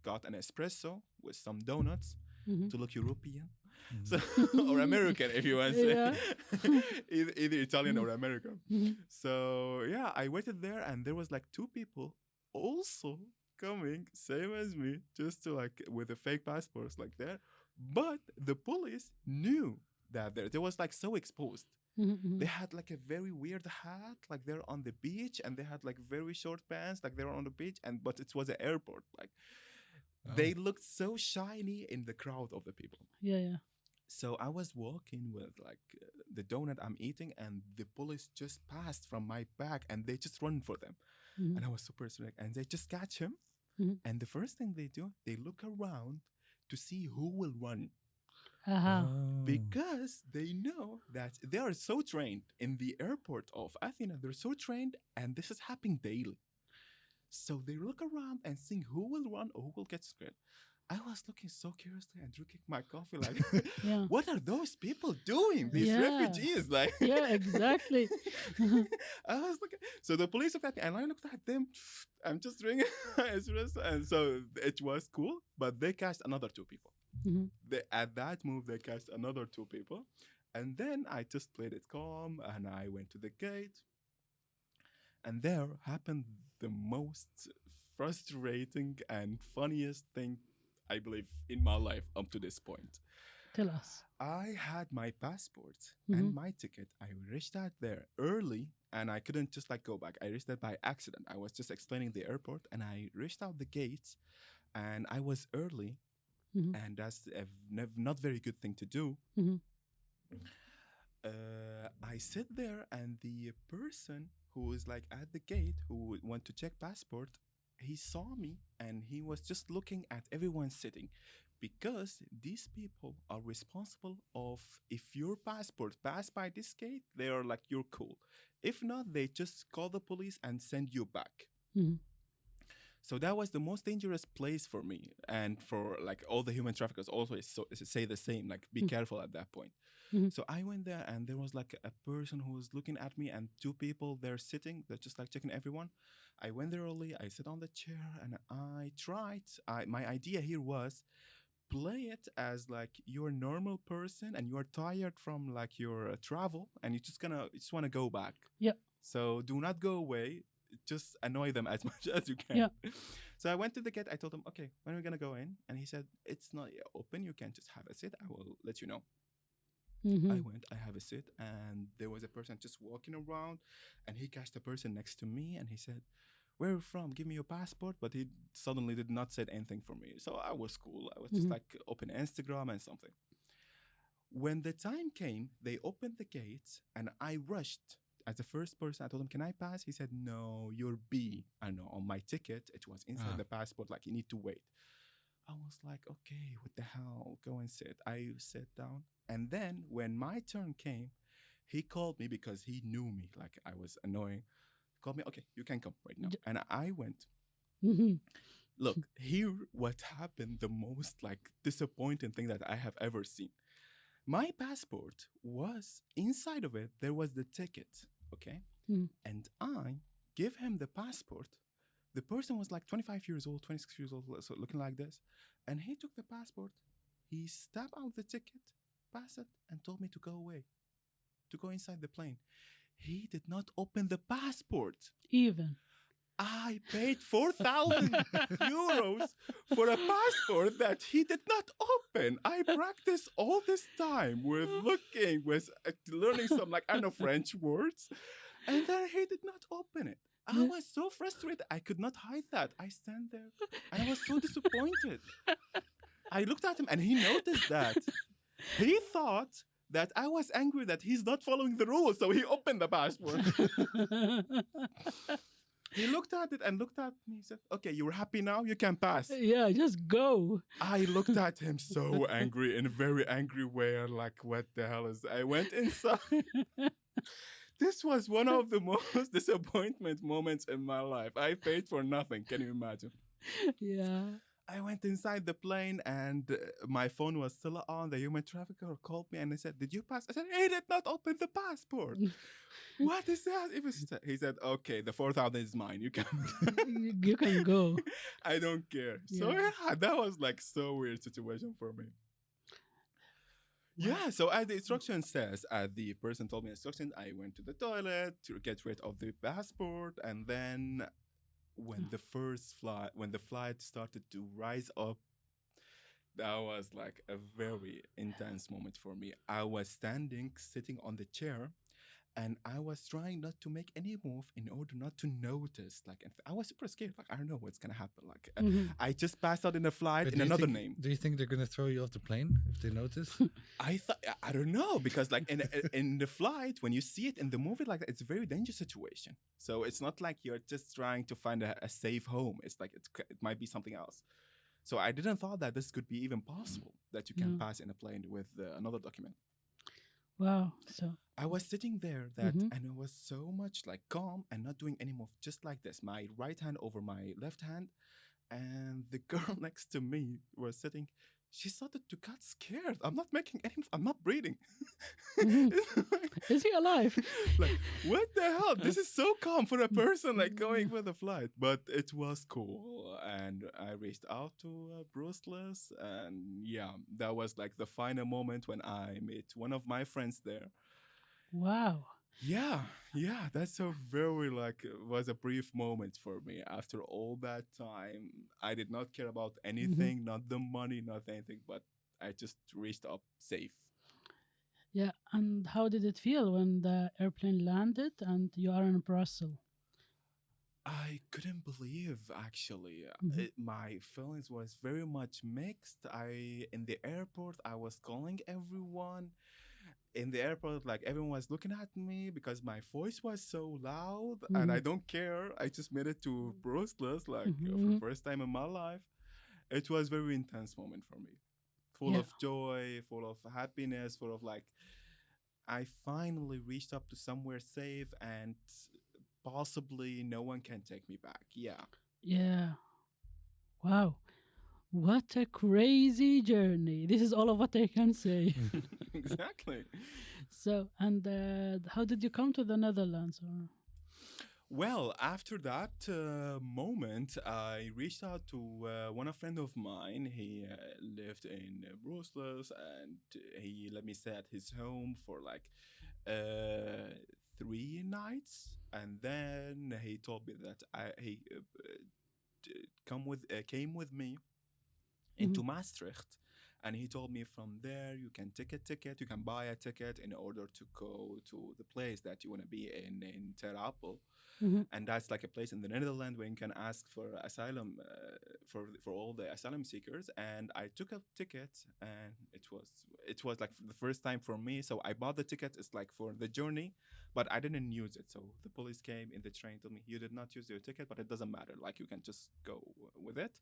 got an espresso with some donuts Mhm. to look European, so Mhm. or American if you want to say, Yeah. either Italian Mhm. or American. Mhm. So yeah, I waited there, and there was like two people also coming, same as me, just to like with the fake passports like there. But the police knew that they was like so exposed. Mhm. They Mhm. had like a very weird hat, like they're on the beach, and they had like very short pants, like they were on the beach, and but it was an airport. Like Oh. they looked so shiny in the crowd of the people. Yeah, yeah. So I was walking with like the donut I'm eating, and the police just passed from my back, and they just run for them, Mhm. and I was super strict, and they just catch him, Mhm. and the first thing they do, they look around to see who will run, Aha. Oh. because they know that they are so trained in the airport of Athena. They're so trained, and this is happening daily. So they look around and see who will run or who will get scared. I was looking so curiously and drinking my coffee, like, Yeah. what are those people doing? These Yeah. refugees, like, Yeah, exactly. I was looking. So the police looked at me, and I looked at them. I'm just drinking espresso, and so it was cool. But they catched another two people. Mhm. At that move, they catched another two people, and then I just played it calm, and I went to the gate, and there happened the most frustrating and funniest thing I believe in my life up to this point. Tell us. I had my passport Mhm. and my ticket. I reached out there early, and I couldn't just like go back. I reached out by accident. I was just explaining the airport, and I reached out the gates, and I was early, Mhm. and that's a not very good thing to do. Mhm. I sit there, and the person who was like at the gate who went to check passport, he saw me, and he was just looking at everyone sitting, because these people are responsible of, if your passport passed by this gate, they are like, you're cool. If not, they just call the police and send you back. Mhm. So that was the most dangerous place for me, and for like all the human traffickers always say the same, like be Mhm. careful at that point. Mhm. So I went there, and there was like a person who was looking at me, and two people there sitting, they're just like checking everyone. I went there early, I sat on the chair, and I tried. My idea here was play it as like you're a normal person, and you're tired from like your travel, and you just want to go back. Yeah. So do not go away. Just annoy them as much as you can. Yeah. So I went to the gate. I told him, okay, when are we gonna go in? And he said, it's not yet open. You can just have a seat. I will let you know. I Mhm. went, I have a seat, and there was a person just walking around, and he catched the person next to me, and he said, where are you from? Give me your passport. But he suddenly did not say anything for me. So I was cool. I was just Mhm. like open Instagram and something. When the time came, they opened the gates, and I rushed. As the first person, I told him, can I pass? He said, no, you're B. I know, on my ticket, it was inside Ah. the passport, like you need to wait. I was like, okay, what the hell? Go and sit. I sat down. And then when my turn came, he called me because he knew me, like I was annoying. He called me, okay, you can come right now. D- And I went. Mhm. Look, here what happened, the most like disappointing thing that I have ever seen. My passport was inside of it, there was the ticket, okay? Mhm. And I give him the passport. The person was like 25 years old, 26 years old, so looking like this. And he took the passport, he stabbed out the ticket, passed it, and told me to go away, to go inside the plane. He did not open the passport. Even. I paid 4,000 euros for a passport that he did not open. I practiced all this time with looking, with learning some, like, I don't know, French words, and then he did not open it. I was so frustrated. I could not hide that. I stand there, and I was so disappointed. I looked at him, and he noticed that. He thought that I was angry that he's not following the rules, so he opened the passport. He looked at it and looked at me. He said, "Okay, you're happy now. You can pass." Yeah, just go. I looked at him so angry in a very angry way. Like, what the hell is? I went inside. This was one of the most disappointment moments in my life. I paid for nothing. Can you imagine? Yeah. I went inside the plane and my phone was still on. The human trafficker called me and he said, "Did you pass?" I said, "He did not open the passport." What is that? He said, "Okay, the 4,000 is mine. You can." You can go. I don't care. So Yeah. yeah, that was like so weird situation for me. Wow. Yeah, so as the instruction says, as the person told me instruction, I went to the toilet to get rid of the passport, and then when the flight started to rise up, that was like a very intense moment for me. I was sitting on the chair, and I was trying not to make any move in order not to notice. Like, and I was super scared. Like, I don't know what's gonna happen. Like, Mhm. I just passed out in a flight But in another name. do you think they're gonna throw you off the plane if they notice? I thought I don't know because like in the flight when you see it in the movie like that, it's a very dangerous situation. So it's not like you're just trying to find a safe home. It's like it might be something else. So I didn't thought that this could be even possible that you can Yeah. pass in a plane with another document. Wow. So. I was sitting there that Mhm. and it was so much like calm and not doing any move, just like this, my right hand over my left hand, and the girl next to me was sitting. She started to get scared. I'm not making any. I'm not breathing. Mhm. It's Is he alive? like, what the hell? This is so calm for a person like going for the flight, but it was cool. And I reached out to Bruceless, and yeah, that was like the final moment when I met one of my friends there. Wow. Yeah, yeah, that's a very like was a brief moment for me. After all that time, I did not care about Mhm. anything, not the money, not anything, but I just reached up safe. Yeah. And how did it feel when the airplane landed and you are in Brussels? I couldn't believe actually. Mhm. My feelings was very much mixed. I in the airport I was calling everyone. In the airport like everyone was looking at me because my voice was so loud and I Mhm. don't care. I just made it to Brussels like for the Mhm. first time in my life. It was very intense moment for me. Full Yeah. of joy, full of happiness, full of like I finally reached up to somewhere safe and possibly no one can take me back. Yeah. Yeah. Wow. What a crazy journey. This is all of what I can say. Exactly. So, and how did you come to the Netherlands? Or Well, after that moment, I reached out to one a friend of mine. He lived in Brussels, and he let me stay at his home for like 3 nights, and then he told me that he came with me Mhm. into Maastricht. And he told me from there you can take a ticket, you can buy a ticket in order to go to the place that you want to be in Ter Apel. Mhm. And that's like a place in the Netherlands where you can ask for asylum for all the asylum seekers. And I took a ticket, and it was like the first time for me. So I bought the ticket. It's like for the journey, but I didn't use it. So the police came in the train, told me you did not use your ticket, but it doesn't matter. Like you can just go with it.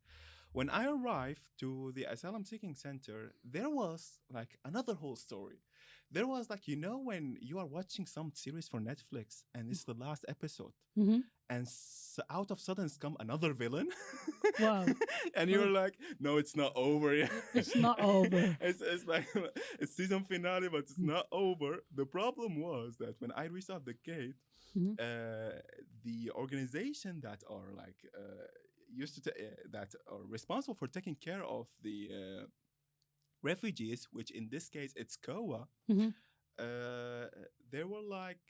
When I arrived to the asylum seeking center, there was like another whole story. There was like, when you are watching some series for Netflix and it's the last episode, Mhm. and out of sudden come another villain, Wow. and you're Oh, like, no, it's not over yet. it's not over. It's like it's season finale, but it's Mm. not over. The problem was that when I reached out the gate, Mhm. the organization that are like that are responsible for taking care of the refugees, which in this case it's COA, Mhm. uh, they were like,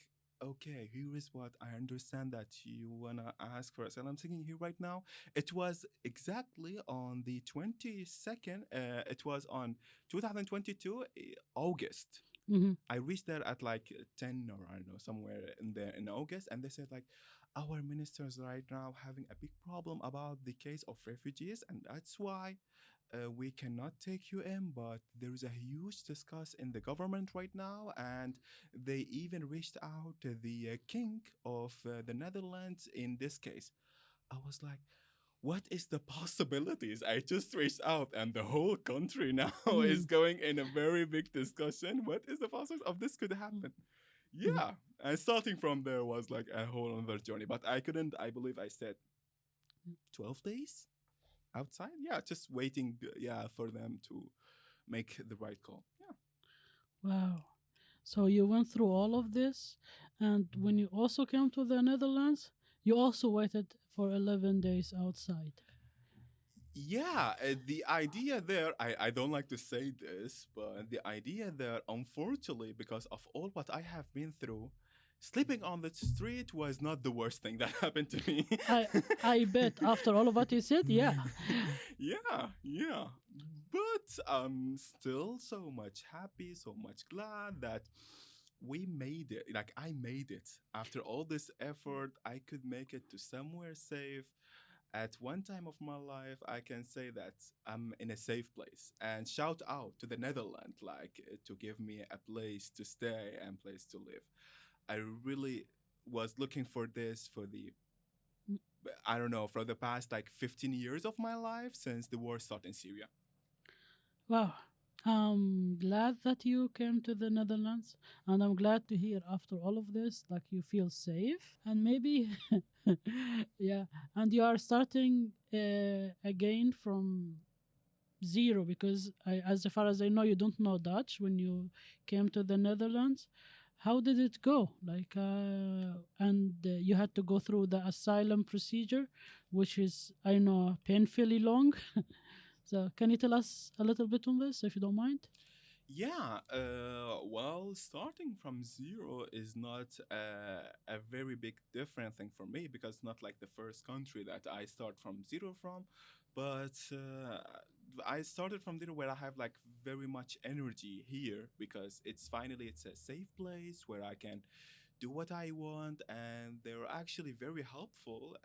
okay, here is what I understand that you wanna ask for asylum seeking here right now. It was exactly on the 22nd. It was on 2022 August. Mhm. I reached there at like 10 or I don't know somewhere in there in August, and they said like our ministers right now having a big problem about the case of refugees, and that's why we cannot take you in, but there is a huge discuss in the government right now, and they even reached out to the king of the Netherlands in this case. I was like, what is the possibilities? I just reached out, and the whole country now is Mm, going in a very big discussion. What is the possibility of this could mm, happen? mm. Yeah, and starting from there was like a whole other journey. But I couldn't. I believe I said 12 days outside. Yeah, just waiting. Yeah, for them to make the right call. Yeah. Wow. So you went through all of this, and when you also came to the Netherlands, you also waited for 11 days outside. Yeah, the idea there, I don't like to say this, but the idea there, unfortunately, because of all what I have been through, sleeping on the street was not the worst thing that happened to me. I I bet after all of what you said, yeah. Yeah, yeah. But I'm still so much happy, so much glad that we made it. Like, I made it. After all this effort, I could make it to somewhere safe. At one time of my life, I can say that I'm in a safe place. And shout out to the Netherlands, like, to give me a place to stay and place to live. I really was looking for this for the, I don't know, for the past like 15 years of my life since the war started in Syria. Wow. I'm glad that you came to the Netherlands, and I'm glad to hear after all of this, like you feel safe, and maybe, yeah, and you are starting again from zero because as far as I know, you don't know Dutch when you came to the Netherlands. How did it go? Like, and you had to go through the asylum procedure, which is, I know, painfully long. So, can you tell us a little bit on this, if you don't mind? Yeah, well, starting from zero is not a very big different thing for me because it's not like the first country that I start from zero from, but I started from there where I have like very much energy here because it's a safe place where I can do what I want, and they're actually very helpful.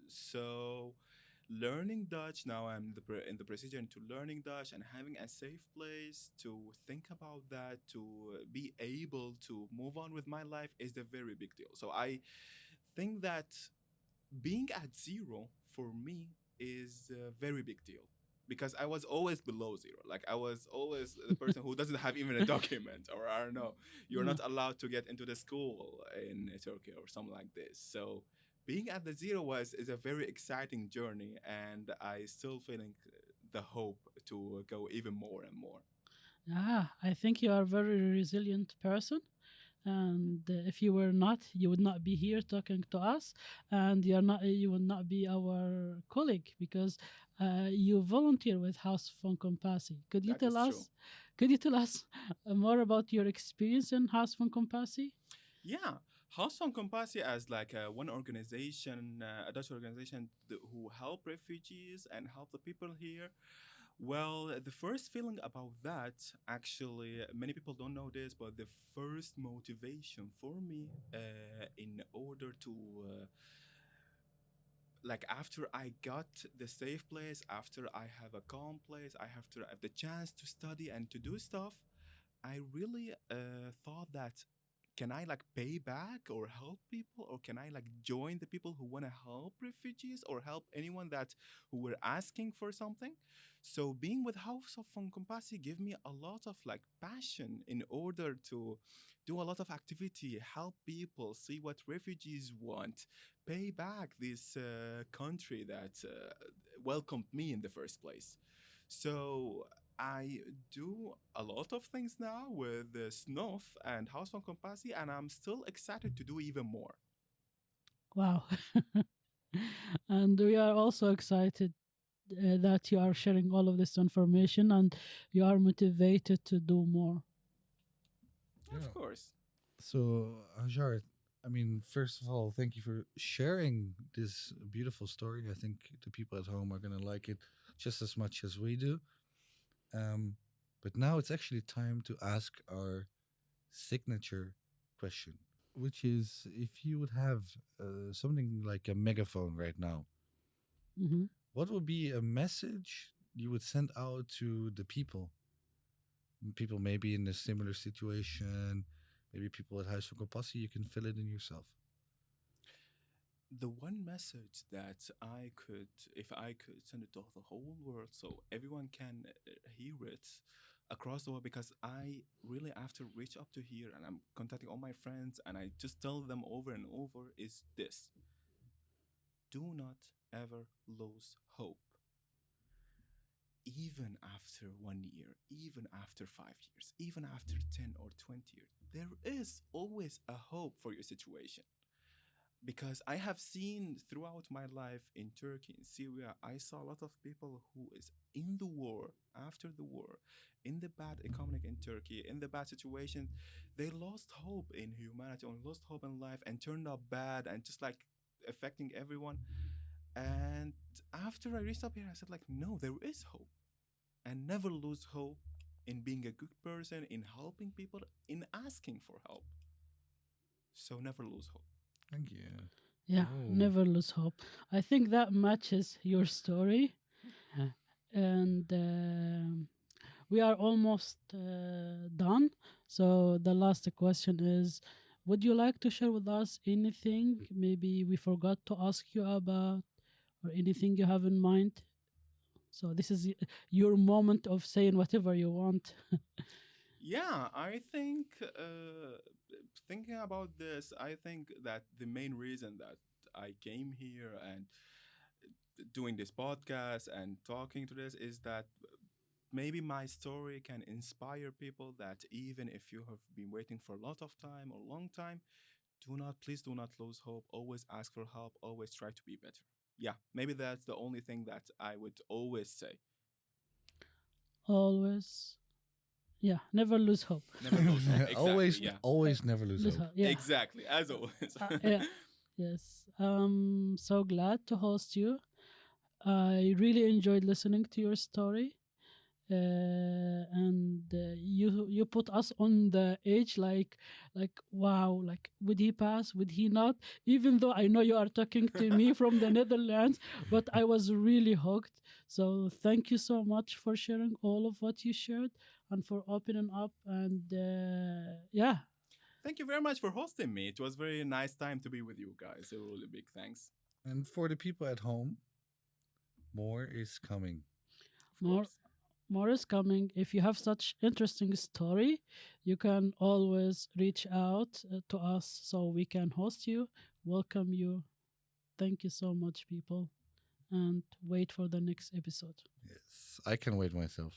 So learning Dutch now, I'm in the procedure into learning Dutch and having a safe place to think about that, to be able to move on with my life is a very big deal. So I think that being at zero for me is a very big deal because I was always below zero. Like, I was always the person who doesn't have even a document, or I don't know, you're Yeah. not allowed to get into the school in Turkey or something like this. So being at the zero was is a very exciting journey, and I still feeling the hope to go even more and more. I think you are a very resilient person. And if you were not, you would not be here talking to us, and you would not be our colleague because you volunteer with House von Compassi. That is true. Could you tell us more about your experience in House von Compassi? Yeah, House on Compassi as like one organization, a Dutch organization who help refugees and help the people here. Well, the first feeling about that, actually, many people don't know this, but the first motivation for me in order to, like, after I got the safe place, after I have a calm place, I have to have the chance to study and to do stuff, I really thought that can I like pay back or help people, or can I like join the people who want to help refugees or help anyone that who were asking for something. So being with House of Fonkompasi gave me a lot of like passion in order to do a lot of activity, help people, see what refugees want, pay back this country that welcomed me in the first place. So I do a lot of things now with Snuff and House von Compassi, and I'm still excited to do even more. Wow. And we are also excited that you are sharing all of this information and you are motivated to do more. Of Yeah. course. So, Hajar, I mean, first of all, thank you for sharing this beautiful story. I think the people at home are going to like it just as much as we do. Um, but now it's actually time to ask our signature question, which is if you would have something like a megaphone right now, Hmm. what would be a message you would send out to the people maybe in a similar situation, maybe people at High School Posse, you can fill it in yourself. The one message that I could, if I could send it to the whole world so everyone can hear it across the world, because I really have to reach up to here and I'm contacting all my friends and I just tell them over and over is this: do not ever lose hope. Even after 1 year, even after 5 years, even after 10 or 20 years, there is always a hope for your situation. Because I have seen throughout my life in Turkey, in Syria, I saw a lot of people who is in the war, after the war, in the bad economic in Turkey, in the bad situation, they lost hope in humanity or lost hope in life and turned out bad and just like affecting everyone. And after I reached up here, I said like, no, there is hope, and never lose hope in being a good person, in helping people, in asking for help. So never lose hope. Thank you. Yeah, Oh, never lose hope. I think that matches your story. And we are almost done. So the last question is, would you like to share with us anything maybe we forgot to ask you about, or anything you have in mind? So this is your moment of saying whatever you want. Yeah, I think thinking about this, I think that the main reason that I came here and doing this podcast and talking to this is that maybe my story can inspire people that even if you have been waiting for a lot of time or long time, do not, please do not lose hope. Always ask for help. Always try to be better. Yeah, maybe that's the only thing that I would always say. Always, yeah, never lose hope. Never lose hope. Exactly. always, Yeah. always, never lose Lose hope. hope. Yeah. Exactly. As always. Yeah. Yes. So glad to host you. I really enjoyed listening to your story. And you put us on the edge, like wow, like would he pass, would he not, even though I know you are talking to me from the Netherlands, but I was really hooked. So thank you so much for sharing all of what you shared and for opening up. And yeah. Thank you very much for hosting me. It was very nice time to be with you guys. A really big thanks. And for the people at home, more is coming. Of more course. more is coming. If you have such interesting story, you can always reach out to us so we can host you, welcome you. Thank you so much, people, and wait for the next episode. Yes, I can wait myself.